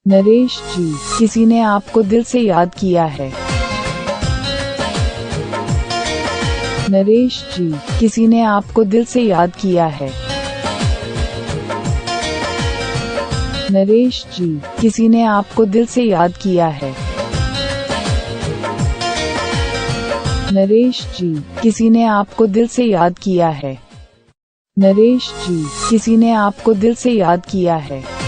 नरेश जी, किसी ने आपको दिल से याद किया है। नरेश जी, किसी ने आपको दिल से याद किया है। नरेश जी, किसी ने आपको दिल से याद किया है। नरेश जी, किसी ने आपको दिल से याद किया है। नरेश जी, किसी ने आपको दिल से याद किया है।